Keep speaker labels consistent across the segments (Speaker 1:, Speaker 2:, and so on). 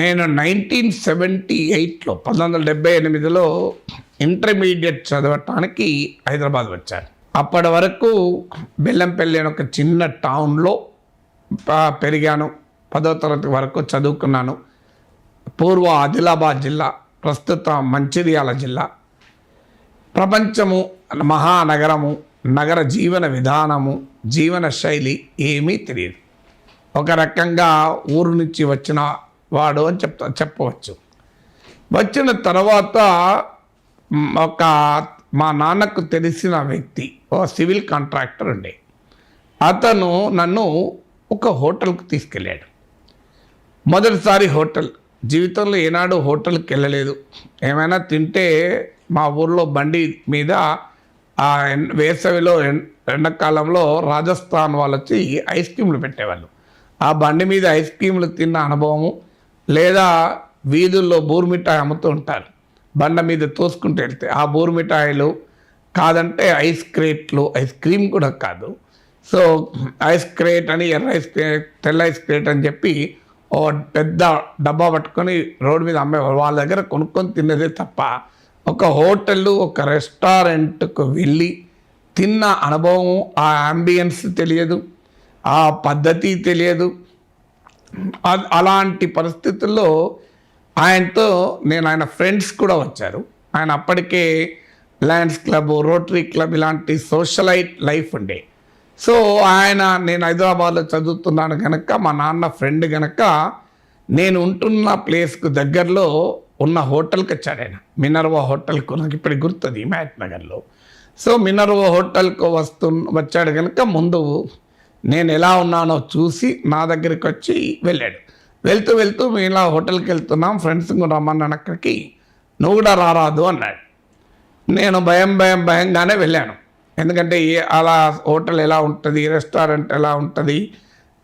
Speaker 1: నేను 1978లో 1978లో ఇంటర్మీడియట్ చదవటానికి హైదరాబాద్ వచ్చాను. అప్పటి వరకు బెల్లంపల్లి అని ఒక చిన్న టౌన్లో పెరిగాను. 10వ తరగతి వరకు చదువుకున్నాను. పూర్వ ఆదిలాబాద్ జిల్లా, ప్రస్తుత మంచిర్యాల జిల్లా. ప్రపంచము, మహానగరము, నగర జీవన విధానము, జీవన శైలి ఏమీ తెలియదు. ఒక రకంగా ఊరు నుంచి వచ్చిన వాడు అని చెప్పవచ్చు. వచ్చిన తర్వాత మా నాన్నకు తెలిసిన వ్యక్తి, ఓ సివిల్ కాంట్రాక్టర్ ఉండే, అతను నన్ను ఒక హోటల్కి తీసుకెళ్ళాడు. మొదటిసారి హోటల్, జీవితంలో ఏనాడు హోటల్కి వెళ్ళలేదు. ఏమైనా తింటే మా ఊర్లో బండి మీద వేసవిలో ఎండాకాలంలో రాజస్థాన్ వాళ్ళు వచ్చి ఐస్ క్రీమ్లు పెట్టేవాళ్ళు. ఆ బండి మీద ఐస్ క్రీమ్లు తిన్న అనుభవము, లేదా వీధుల్లో బూర్మిఠాయి అమ్ముతూ ఉంటారు, బండ మీద తోసుకుంటూ వెళ్తే ఆ బూర్మిఠాయిలు, కాదంటే ఐస్ క్రేట్లు, ఐస్ క్రీమ్ కూడా కాదు, సో ఐస్ క్రేట్ అని, ఎర్ర ఐస్ క్రేట్, తెల్ల ఐస్ క్రేట్ అని చెప్పి ఓ పెద్ద డబ్బా పట్టుకొని రోడ్డు మీద అమ్మేవాళ్ళు. వాళ్ళ దగ్గర కొనుక్కొని తిన్నదే తప్ప ఒక హోటల్, ఒక రెస్టారెంట్కు వెళ్ళి తిన్న అనుభవం, ఆ అంబియన్స్ తెలియదు, ఆ పద్ధతి తెలియదు. అలాంటి పరిస్థితుల్లో ఆయన ఫ్రెండ్స్ కూడా వచ్చారు. ఆయన అప్పటికే లయన్స్ క్లబ్, రోటరీ క్లబ్ ఇలాంటి సోషలైట్ లైఫ్ ఉండే. సో నేను హైదరాబాద్లో చదువుతున్నాను కనుక, మా నాన్న ఫ్రెండ్ కనుక, నేను ఉంటున్న ప్లేస్కు దగ్గరలో ఉన్న హోటల్కి వచ్చాడు ఆయన. మినర్వా హోటల్కు, నాకు ఇప్పటికి గుర్తుంది, హిమాయత్ నగర్లో. సో మినర్వా హోటల్కు వచ్చాడు కనుక ముందు నేను ఎలా ఉన్నానో చూసి నా దగ్గరికి వచ్చి వెళ్ళాడు. వెళ్తూ మేము ఇలా హోటల్కి వెళ్తున్నాం, ఫ్రెండ్స్ రమ్మన్నాను అక్కడికి, నువ్వు కూడా రారాదు అన్నాడు. నేను భయంగానే వెళ్ళాను. ఎందుకంటే అలా హోటల్ ఎలా ఉంటుంది, రెస్టారెంట్ ఎలా ఉంటుంది,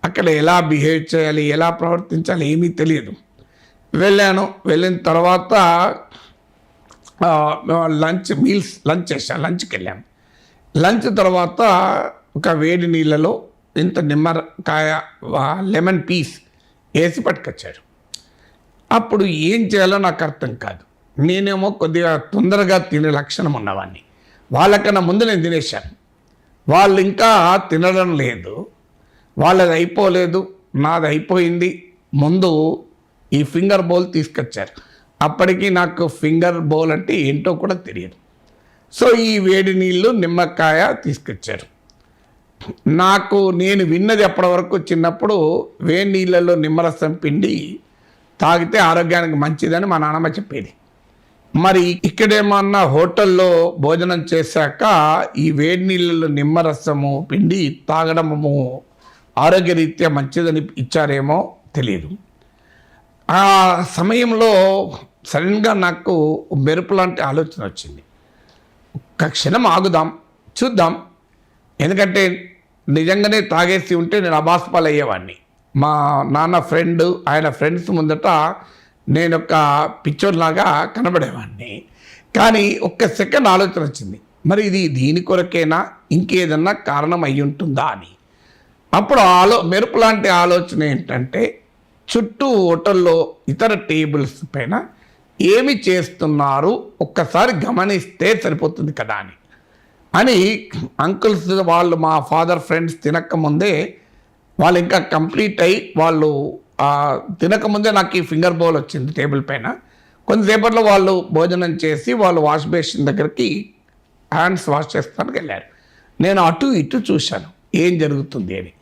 Speaker 1: అక్కడ ఎలా బిహేవ్ చేయాలి, ఎలా ప్రవర్తించాలి ఏమీ తెలియదు. వెళ్ళిన తర్వాత లంచ్ చేశాను. లంచ్కి వెళ్ళాము. లంచ్ తర్వాత ఒక వేడి నీళ్ళలో ఇంత నిమ్మకాయ, లెమన్ పీస్ వేసి పట్టుకొచ్చాడు. అప్పుడు ఏం చేయాలో నాకు అర్థం కాదు. నేనేమో కొద్దిగా తొందరగా తినే లక్షణం ఉన్నవాడిని. వాళ్ళకన్నా ముందు నేను తినేశాను. వాళ్ళు ఇంకా తినడం లేదు, వాళ్ళది అయిపోలేదు, నాది అయిపోయింది. ముందు ఈ ఫింగర్ బౌల్ తీసుకొచ్చారు. అప్పటికి నాకు ఫింగర్ బౌల్ అంటే ఏంటో కూడా తెలియదు. సో ఈ వేడి నీళ్ళు, నిమ్మకాయ తీసుకొచ్చారు. నేను విన్నది అప్పటి వరకు, చిన్నప్పుడు వేడి నీళ్ళలో నిమ్మరసం పిండి తాగితే ఆరోగ్యానికి మంచిదని మా నాన్నమ్మ చెప్పేది. మరి ఇక్కడేమన్నా హోటల్లో భోజనం చేశాక ఈ వేడి నీళ్ళలో నిమ్మరసము పిండి తాగడము ఆరోగ్యరీత్యా మంచిదని ఇచ్చారేమో తెలియదు. ఆ సమయంలో సడన్గా నాకు మెరుపు లాంటి ఆలోచన వచ్చింది. ఒక్క క్షణం ఆగుదాం, చూద్దాం. ఎందుకంటే నిజంగానే తాగేసి ఉంటే నేను అబాస్పాలు అయ్యేవాడిని. మా నాన్న ఫ్రెండ్, ఆయన ఫ్రెండ్స్ ముందట నేను ఒక పిచ్చోర్లాగా కనబడేవాడిని. కానీ ఒక్క సెకండ్ ఆలోచన వచ్చింది, మరి ఇది దీని కొరకేనా, ఇంకేదన్నా కారణం అయి ఉంటుందా అని. అప్పుడు మెరుపు లాంటి ఆలోచన ఏంటంటే, చుట్టూ హోటల్లో ఇతర టేబుల్స్ పైన ఏమి చేస్తున్నారు ఒక్కసారి గమనిస్తే సరిపోతుంది కదా అని అంకుల్స్ వాళ్ళు, మా ఫాదర్ ఫ్రెండ్స్ తినకముందే, వాళ్ళు ఇంకా కంప్లీట్ అయ్యి వాళ్ళు తినకముందే నాకు ఈ ఫింగర్ బౌల్ వచ్చింది టేబుల్ పైన. కొంతసేపట్లో వాళ్ళు భోజనం చేసి వాళ్ళు వాష్ బేసిన్ దగ్గరికి హ్యాండ్స్ వాష్ చేస్తానికి వెళ్ళారు. నేను అటు ఇటు చూశాను ఏం జరుగుతుంది అని.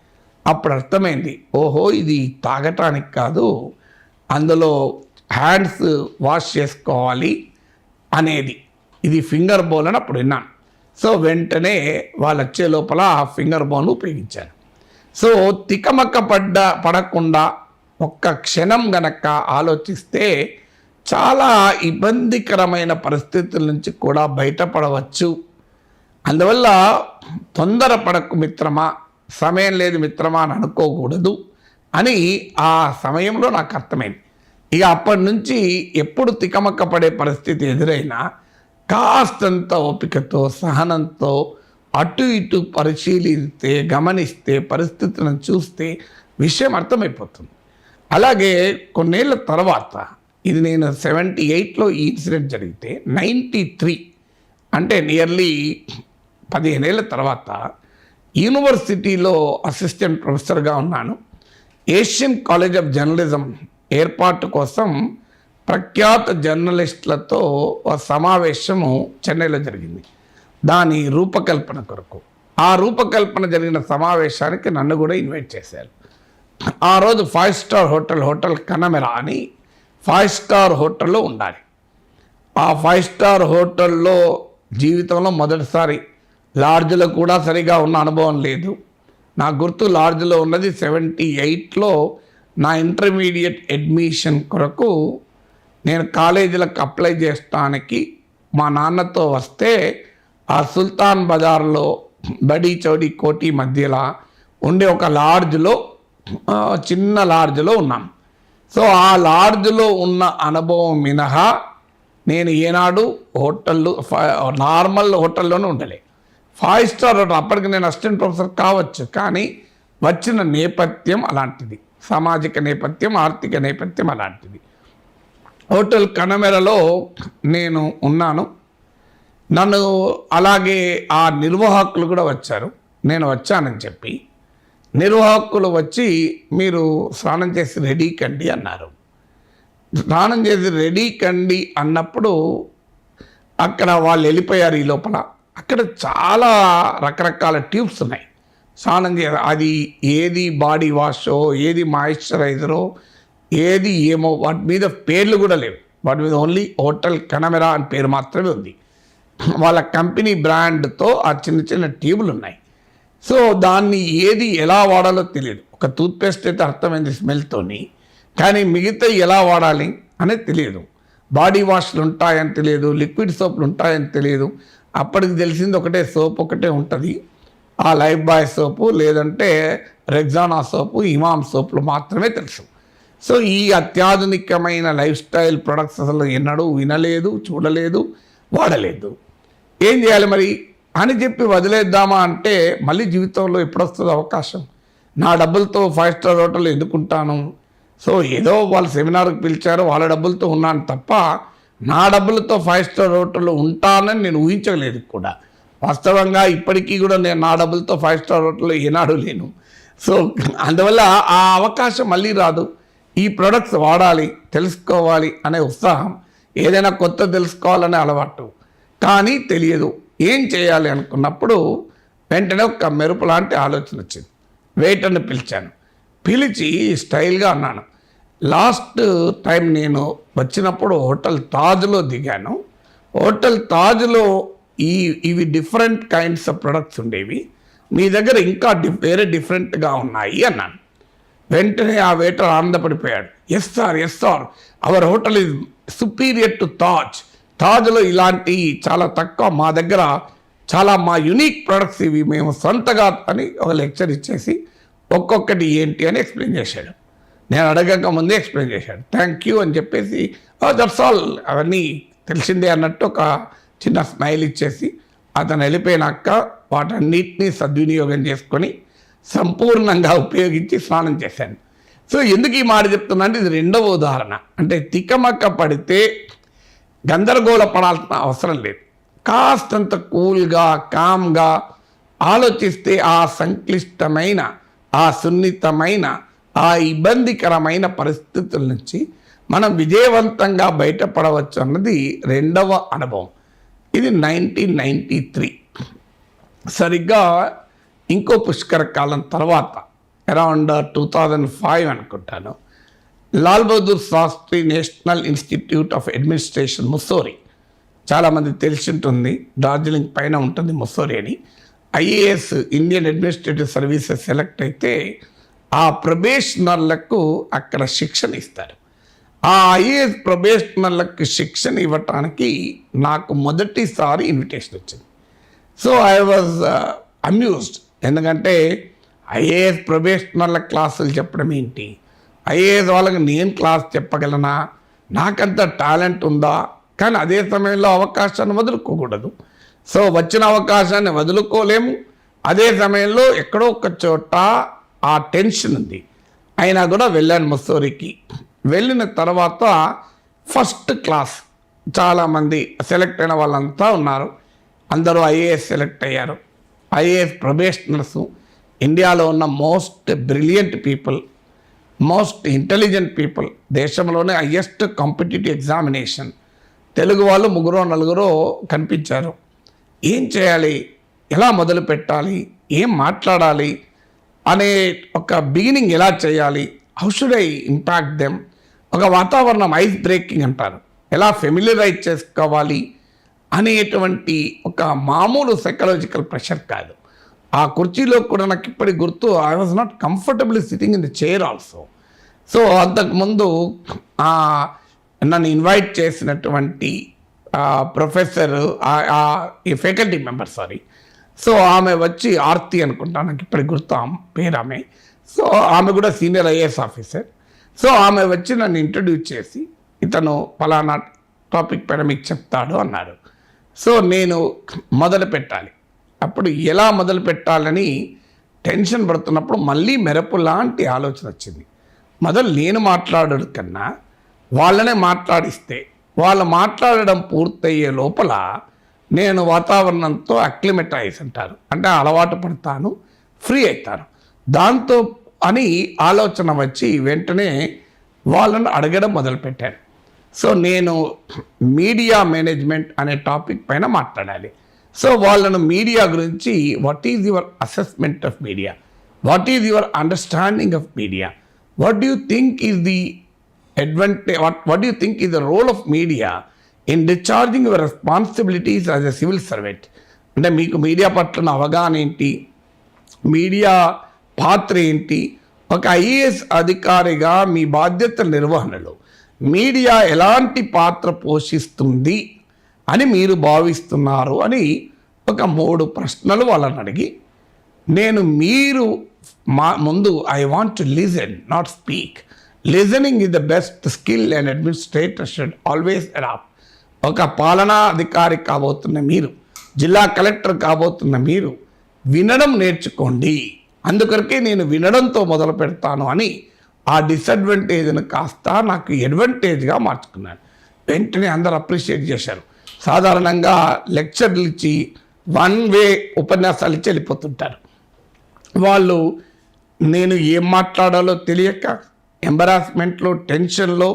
Speaker 1: అప్పుడు అర్థమైంది, ఓహో ఇది తాగటానికి కాదు, అందులో హ్యాండ్స్ వాష్ చేసుకోవాలి అనేది, ఇది ఫింగర్ బౌల్ అని అప్పుడు విన్నాను. సో వెంటనే వాళ్ళు వచ్చే లోపల ఆ ఫింగర్ బౌల్ ఉపయోగించాను. సో తికమక్క పడకుండా ఒక్క క్షణం గనక ఆలోచిస్తే చాలా ఇబ్బందికరమైన పరిస్థితుల నుంచి కూడా బయటపడవచ్చు. అందువల్ల తొందరపడకు మిత్రమా, సమయం లేదు మిత్రమా అని అనుకోకూడదు అని ఆ సమయంలో నాకు అర్థమైంది. ఇక అప్పటి నుంచి ఎప్పుడు తికమక్క పడే పరిస్థితి ఎదురైనా కాస్తంత ఓపికతో, సహనంతో అటు ఇటు పరిశీలిస్తే, గమనిస్తే, పరిస్థితులను చూస్తే విషయం అర్థమైపోతుంది. అలాగే కొన్నేళ్ల తర్వాత, ఇది నేను 78లో ఈ ఇన్సిడెంట్ జరిగితే 93 అంటే నియర్లీ 15 ఏళ్ళ తర్వాత యూనివర్సిటీలో అసిస్టెంట్ ప్రొఫెసర్గా ఉన్నాను. ఏషియన్ కాలేజ్ ఆఫ్ జర్నలిజం ఏర్పాటు కోసం ప్రఖ్యాత జర్నలిస్టులతో ఒక సమావేశము చెన్నైలో జరిగింది, దాని రూపకల్పన కొరకు. ఆ రూపకల్పన జరిగిన సమావేశానికి నన్ను కూడా ఇన్వైట్ చేశారు. ఆ రోజు 5 స్టార్ హోటల్ కనమెరా అని 5 స్టార్ హోటల్లో ఉండాలి. ఆ 5 స్టార్ హోటల్లో జీవితంలో మొదటిసారి, లాడ్జ్లో కూడా సరిగా ఉన్న అనుభవం లేదు. నా గుర్తు లాడ్జ్లో ఉన్నది 78లో నా ఇంటర్మీడియట్ అడ్మిషన్ కొరకు నేను కాలేజీలకు అప్లై చేయడానికి మా నాన్నతో వస్తే ఆ సుల్తాన్ బజార్లో బడి చౌడి కోటి మధ్యలో ఉండే ఒక లాడ్జ్లో, చిన్న లాడ్జ్లో ఉన్నాను. సో ఆ లాడ్జ్లో ఉన్న అనుభవం మినహా నేను ఏనాడు నార్మల్ హోటల్లోనే ఉండలే. 5 స్టార్ హోటల్, అప్పటికి నేను అసిస్టెంట్ ప్రొఫెసర్ కావచ్చు, కానీ వచ్చిన నేపథ్యం అలాంటిది, సామాజిక నేపథ్యం, ఆర్థిక నేపథ్యం అలాంటిది. హోటల్ కనమెరలో నేను ఉన్నాను. నన్ను అలాగే ఆ నిర్వాహకులు కూడా వచ్చారు. నేను వచ్చానని చెప్పి నిర్వాహకులు వచ్చి, మీరు స్నానం చేసి రెడీ కండి అన్నారు. స్నానం చేసి రెడీ కండి అన్నప్పుడు అక్కడ వాళ్ళు వెళ్ళిపోయారు. ఈ లోపల అక్కడ చాలా రకరకాల ట్యూబ్స్ ఉన్నాయి స్నానం అది ఏది బాడీ వాషో, ఏది మాయిశ్చరైజరో, ఏది ఏమో, వాటి మీద పేర్లు కూడా లేవు. వాటి మీద ఓన్లీ హోటల్ కనమెరా అని పేరు మాత్రమే ఉంది. వాళ్ళ కంపెనీ బ్రాండ్తో ఆ చిన్న చిన్న ట్యూబులు ఉన్నాయి. సో దాన్ని ఏది ఎలా వాడాలో తెలియదు. ఒక టూత్పేస్ట్ అయితే అర్థమైంది స్మెల్తోని, కానీ మిగతా ఎలా వాడాలి అనేది తెలియదు. బాడీ వాష్లు ఉంటాయని తెలియదు, లిక్విడ్ సోప్లు ఉంటాయని తెలియదు. అప్పటికి తెలిసింది ఒకటే సోప్ ఒకటే ఉంటుంది, ఆ లైఫ్ బాయ్ సోపు, లేదంటే రెగ్జానా సోపు, ఇమామ్ సోపులు మాత్రమే తెలుసు. సో ఈ అత్యాధునికమైన లైఫ్ స్టైల్ ప్రొడక్ట్స్ అసలు ఎన్నడూ వినలేదు, చూడలేదు, వాడలేదు. ఏం చేయాలి మరి అని చెప్పి వదిలేద్దామా అంటే, మళ్ళీ జీవితంలో ఎప్పుడొస్తుంది అవకాశం? నా డబ్బులతో 5 స్టార్ హోటల్ ఎందుకుంటాను? సో ఏదో వాళ్ళు సెమినార్కి పిలిచారు, వాళ్ళ డబ్బులతో ఉన్నాను తప్ప నా డబ్బులతో 5 స్టార్ హోటల్లో ఉంటానని నేను ఊహించలేదు కూడా. వాస్తవంగా ఇప్పటికీ కూడా నేను నా డబ్బులతో 5 స్టార్ హోటల్లో ఏనాడు లేను. సో అందువల్ల ఆ అవకాశం మళ్ళీ రాదు. ఈ ప్రొడక్ట్స్ వాడాలి, తెలుసుకోవాలి అనే ఉత్సాహం, ఏదైనా కొత్త తెలుసుకోవాలనే అలవాటు, కానీ తెలియదు. ఏం చేయాలి అనుకున్నప్పుడు వెంటనే ఒక మెరుపు లాంటి ఆలోచన వచ్చింది. వెయిటర్ని పిలిచాను. పిలిచి స్టైల్గా అన్నాను, లాస్ట్ టైం నేను వచ్చినప్పుడు హోటల్ తాజ్లో దిగాను. హోటల్ తాజ్లో ఇవి డిఫరెంట్ కైండ్స్ ఆఫ్ ప్రొడక్ట్స్ ఉండేవి, మీ దగ్గర ఇంకా వేరే డిఫరెంట్గా ఉన్నాయి అన్నాను. వెంటనే ఆ వెయిటర్ ఆనందపడిపోయాడు. Yes sir, our hotel is superior to తాజ్లో ఇలాంటి చాలా తక్కువ, మా దగ్గర చాలా మా యునిక్ ప్రొడక్ట్స్ ఇవి, మేము సొంతగా అని ఒక లెక్చర్ ఇచ్చేసి ఒక్కొక్కటి ఏంటి అని ఎక్స్ప్లెయిన్ చేశాడు. నేను అడగక ముందే ఎక్స్ప్లెయిన్ చేశాడు. థ్యాంక్ యూ అని చెప్పేసి, దట్స్ ఆల్, అవన్నీ తెలిసిందే అన్నట్టు ఒక చిన్న స్మైల్ ఇచ్చేసి అతను వెళ్ళిపోయినాక వాటన్నిటినీ సద్వినియోగం చేసుకొని సంపూర్ణంగా ఉపయోగించి స్నానం చేశాను. సో ఎందుకు ఈ మాట చెప్తున్నా అంటే, ఇది రెండవ ఉదాహరణ. అంటే తికమక్క పడితే గందరగోళ పడాల్సిన అవసరం లేదు. కాస్తంత కూల్గా, కామ్గా ఆలోచిస్తే ఆ సంక్లిష్టమైన, ఆ సున్నితమైన, ఆ ఇబ్బందికరమైన పరిస్థితుల నుంచి మనం విజయవంతంగా బయటపడవచ్చు అన్నది రెండవ అనుభవం. ఇది 1993 సరిగ్గా ఇంకో పుష్కర కాలం తర్వాత, అరౌండ్ 2005 అనుకుంటాను, Lal Bahadur Shastri national institute of administration, Mussoorie, చాలామంది తెలిసి ఉంటుంది, డార్జిలింగ్ పైన ఉంటుంది ముస్సోరీ అని. IAS, Indian administrative services select అయితే ఆ ప్రొబేషనర్లకు అక్కడ శిక్షణ ఇస్తారు. ఆ ఐఏఎస్ ప్రొబేషనర్లకు శిక్షణ ఇవ్వటానికి నాకు మొదటిసారి ఇన్విటేషన్ వచ్చింది. So I was amused. ఎందుకంటే ఐఏఎస్ ప్రొబేషనర్ల క్లాసులు చెప్పడం ఏంటి, ఐఏఎస్ వాళ్ళకి నేను క్లాస్ చెప్పగలనా, నాకంత టాలెంట్ ఉందా? కానీ అదే సమయంలో అవకాశాన్ని వదులుకోకూడదు. సో వచ్చిన అవకాశాన్ని వదులుకోలేము, అదే సమయంలో ఎక్కడో ఒక చోట ఆ టెన్షన్ ఉంది. అయినా కూడా వెళ్ళాను ముస్సోరికి. వెళ్ళిన తర్వాత ఫస్ట్ క్లాస్ చాలామంది సెలెక్ట్ అయిన వాళ్ళంతా ఉన్నారు. అందరూ ఐఏఎస్ సెలెక్ట్ అయ్యారు. ఐఏఎస్ ప్రొబేషనర్స్, ఇండియాలో ఉన్న most brilliant people, most intelligent people, దేశంలోనే హయ్యెస్ట్ కాంపిటేటివ్ ఎగ్జామినేషన్. తెలుగు వాళ్ళు 3-4 కనిపించారు. ఏం చేయాలి, ఎలా మొదలు పెట్టాలి, ఏం మాట్లాడాలి అనే ఒక బిగినింగ్ ఎలా చేయాలి, how should I impact them, ఒక వాతావరణం ఐస్ బ్రేకింగ్ అంటారు, ఎలా ఫెమిలియరైజ్ చేసుకోవాలి అనేటువంటి ఒక మామూలు సైకలాజికల్ ప్రెషర్ కాదు. ఆ కుర్చీలో కూడా నాకు ఇప్పటికి గుర్తు, I was not comfortable sitting in the chair also. So అంతకుముందు నన్ను ఇన్వైట్ చేసినటువంటి ప్రొఫెసర్, ఈ ఫ్యాకల్టీ మెంబర్ సో ఆమె వచ్చి ఆర్తి అనుకుంటా, నాకు ఇప్పటికి గుర్తు పేరు ఆమె. సో ఆమె కూడా సీనియర్ ఐఏఎస్ ఆఫీసర్. సో ఆమె వచ్చి నన్ను ఇంట్రడ్యూస్ చేసి, ఇతను ఫలానా టాపిక్ పైన మీకు చెప్తాడు అన్నారు. సో నేను మొదలు పెట్టాలి. అప్పుడు ఎలా మొదలు పెట్టాలని టెన్షన్ పడుతున్నప్పుడు మళ్ళీ మెరుపు లాంటి ఆలోచన వచ్చింది. మొదలు నేను మాట్లాడడం కన్నా వాళ్ళనే మాట్లాడిస్తే, వాళ్ళు మాట్లాడడం పూర్తయ్యే లోపల నేను వాతావరణంతో అక్లిమటైజ్ అంటారు, అంటే అలవాటు పడతాను, ఫ్రీ అవుతాను. దాంతో అని ఆలోచన వచ్చి వెంటనే వాళ్ళను అడగడం మొదలుపెట్టాను. సో నేను మీడియా మేనేజ్మెంట్ అనే టాపిక్ పైన మాట్లాడాలి. సో వాళ్ళను మీడియా గురించి, what is your assessment of media, what is your understanding of media, what do you think is the advantage, what do you think is the role of media in discharging your responsibilities as a civil servant? అంటే మీకు media పట్ల అవగాహన ఏంటి, media పాత్ర ఏంటి, ఒక IAS అధికారిగా మీ బాధ్యతల నిర్వహణలో మీడియా ఎలాంటి పాత్ర పోషిస్తుంది అని మీరు భావిస్తున్నారు అని ఒక 3 ప్రశ్నలు వాళ్ళని అడిగి, మీరు ముందు I want to listen not speak. Listening is the best skill and administrator should always adapt. ఒక పాలనా అధికారి కాబోతున్న మీరు, జిల్లా కలెక్టర్ కాబోతున్న మీరు వినడం నేర్చుకోండి. అందుకొరకే నేను వినడంతో మొదలు పెడతాను అని ఆ డిసడ్వాంటేజ్ను కాస్త నాకు అడ్వాంటేజ్గా మార్చుకున్నాను. వెంటనే అందరూ అప్రిషియేట్ చేశారు. సాధారణంగా లెక్చర్లు ఇచ్చి 1 వే ఉపన్యాసాలు ఇచ్చి వెళ్ళిపోతుంటారు. వాళ్ళు నేను ఏం మాట్లాడాలో తెలియక ఎంబరాస్మెంట్లో, టెన్షన్లో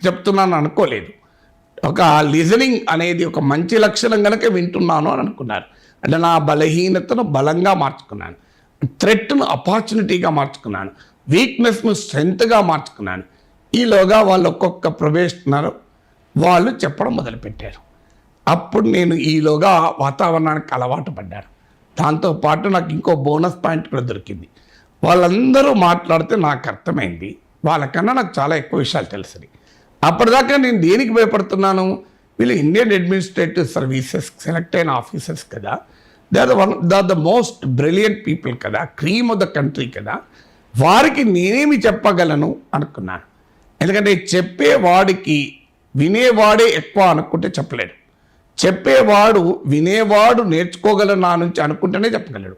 Speaker 1: చెప్తున్నాను అనుకోలేదు. ఒక లిజనింగ్ అనేది ఒక మంచి లక్షణం కనుక వింటున్నాను అని అనుకున్నారు. అంటే నా బలహీనతను బలంగా మార్చుకున్నాను, థ్రెట్ను ఆపర్చునిటీగా మార్చుకున్నాను, వీక్నెస్ను స్ట్రెంగ్త్గా మార్చుకున్నాను. ఈలోగా వాళ్ళు ఒక్కొక్క ప్రొబేషనర్ వాళ్ళు చెప్పడం మొదలుపెట్టారు. అప్పుడు నేను ఈలోగా వాతావరణానికి అలవాటు పడ్డాను. దాంతోపాటు నాకు ఇంకో బోనస్ పాయింట్ కూడా దొరికింది. వాళ్ళందరూ మాట్లాడితే నాకు అర్థమైంది వాళ్ళకన్నా నాకు చాలా ఎక్కువ విషయాలు తెలుసు. అప్పటిదాకా నేను దేనికి భయపడుతున్నాను, వీళ్ళు ఇండియన్ అడ్మినిస్ట్రేటివ్ సర్వీసెస్ సెలెక్ట్ అయిన ఆఫీసర్స్ కదా, they are the most brilliant people కదా, క్రీమ్ ఆఫ్ ద కంట్రీ కదా, వారికి నేనేమి చెప్పగలను అనుకున్నాను. ఎందుకంటే చెప్పేవాడికి వినేవాడే ఎక్కువ అనుకుంటే చెప్పలేడు, చెప్పేవాడు వినేవాడు నేర్చుకోగలను నా నుంచి అనుకుంటేనే చెప్పగలడు.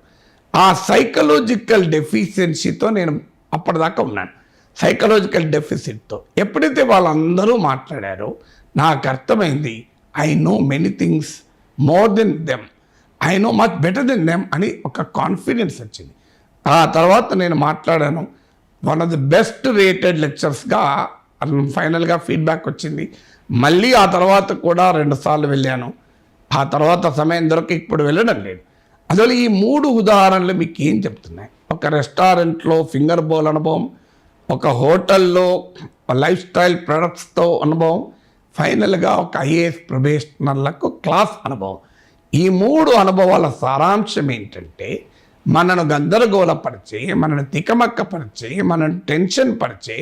Speaker 1: ఆ సైకలాజికల్ డెఫిషియన్సీతో నేను అప్పటిదాకా ఉన్నాను, సైకలాజికల్ డెఫిసిట్తో. ఎప్పుడైతే వాళ్ళందరూ మాట్లాడారో నాకు అర్థమైంది, I know many things more than them, I know much better than them అని ఒక కాన్ఫిడెన్స్ వచ్చింది. ఆ తర్వాత నేను మాట్లాడాను. One of the best rated లెక్చర్స్గా ఫైనల్గా ఫీడ్బ్యాక్ వచ్చింది. మళ్ళీ ఆ తర్వాత కూడా 2 సార్లు వెళ్ళాను. ఆ తర్వాత సమయం దొరక ఇప్పుడు వెళ్ళడం లేదు. అసలు ఈ 3 ఉదాహరణలు మీకు ఏం చెప్తున్నాయి? ఒక రెస్టారెంట్లో ఫింగర్ బౌల్ అనుభవం, ఒక హోటల్లో లైఫ్ స్టైల్ ప్రొడక్ట్స్తో అనుభవం, ఫైనల్గా ఒక ఐఏఎస్ ప్రొబేషనర్లకు క్లాస్ అనుభవం. ఈ 3 అనుభవాల సారాంశం ఏంటంటే, మనను గందరగోళపరిచే, మనను తికమక్కపరిచే, మనను టెన్షన్ పరిచే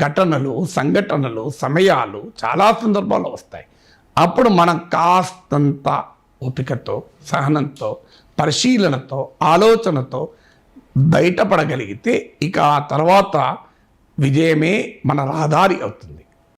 Speaker 1: ఘటనలు, సంఘటనలు, సమయాలు చాలా సందర్భాల్లో వస్తాయి. అప్పుడు మనం కాస్తంత ఓపికతో, సహనంతో, పరిశీలనతో, ఆలోచనతో బయటపడగలిగితే ఇక ఆ తర్వాత విజయమే మన రహదారి అవుతుంది.